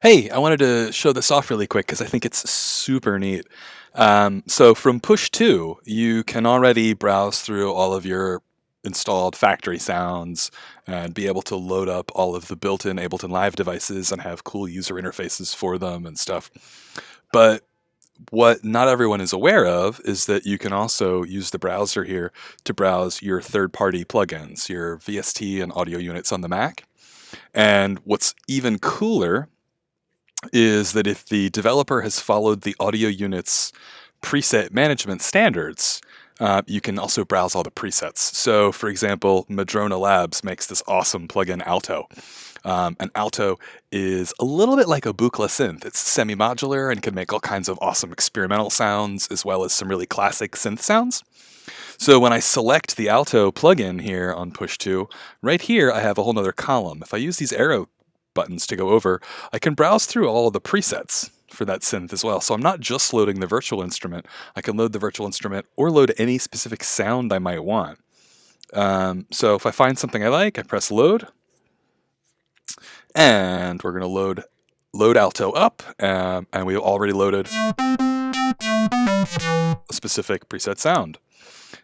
Hey, I wanted to show this off really quick because I think it's super neat. So from Push 2, you can already browse through all of your installed factory sounds and be able to load up all of the built-in Ableton Live devices and have cool user interfaces for them and stuff. But what not everyone is aware of is that you can also use the browser here to browse your third-party plugins, your VST and audio units on the Mac. And what's even cooler is that if the developer has followed the audio unit's preset management standards, you can also browse all the presets. So, for example, Madrona Labs makes this awesome plugin Aalto. And Aalto is a little bit like a Buchla synth. It's semi-modular and can make all kinds of awesome experimental sounds as well as some really classic synth sounds. So when I select the Aalto plugin here on Push 2, right here I have a whole nother column. If I use these arrow buttons to go over, I can browse through all of the presets for that synth as well. So I'm not just loading the virtual instrument. I can load the virtual instrument or load any specific sound I might want. So if I find something I like, I press load, and we're going to load Aalto up, and we already loaded a specific preset sound.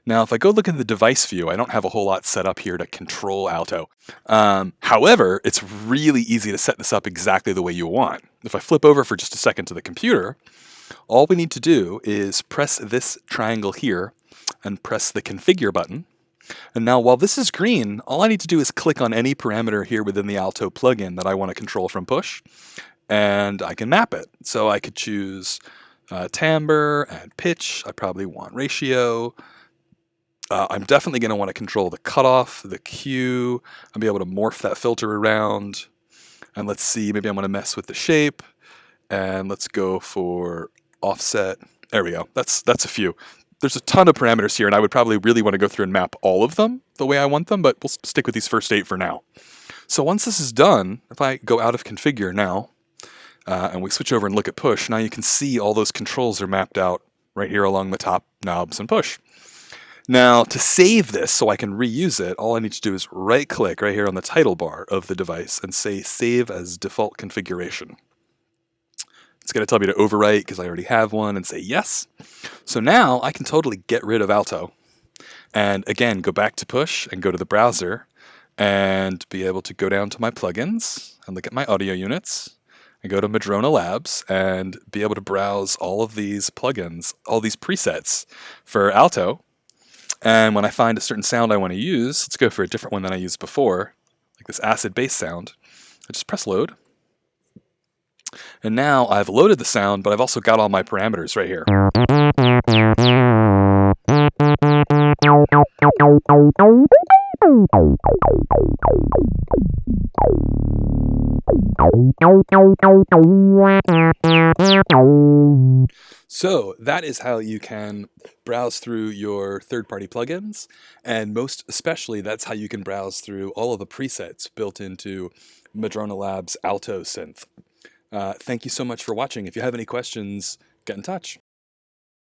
Now, if I go look in the device view, I don't have a whole lot set up here to control Aalto. However, it's really easy to set this up exactly the way you want. If I flip over for just a second to the computer, all we need to do is press this triangle here and press the configure button. And now while this is green, all I need to do is click on any parameter here within the Aalto plugin that I want to control from Push, and I can map it. So I could choose timbre and pitch. I probably want ratio. I'm definitely going to want to control the cutoff, the Q, and be able to morph that filter around. And let's see, maybe I'm going to mess with the shape. And let's go for offset. There we go. That's a few. There's a ton of parameters here, and I would probably really want to go through and map all of them the way I want them, but we'll stick with these first 8 for now. So once this is done, if I go out of configure now, and we switch over and look at Push, now you can see all those controls are mapped out right here along the top knobs and Push. Now, to save this so I can reuse it, all I need to do is right-click right here on the title bar of the device and say Save as Default Configuration. It's going to tell me to overwrite because I already have one and say yes. So now I can totally get rid of Aalto. And again, go back to Push and go to the browser and be able to go down to my plugins and look at my audio units and go to Madrona Labs and be able to browse all of these plugins, all these presets for Aalto. And when I find a certain sound I want to use, let's go for a different one than I used before, like this acid bass sound. I just press load. And now I've loaded the sound, but I've also got all my parameters right here. So that is how you can browse through your third-party plugins, and most especially that's how you can browse through all of the presets built into Madrona Labs Aalto synth. Thank you so much for watching. If you have any questions, get in touch.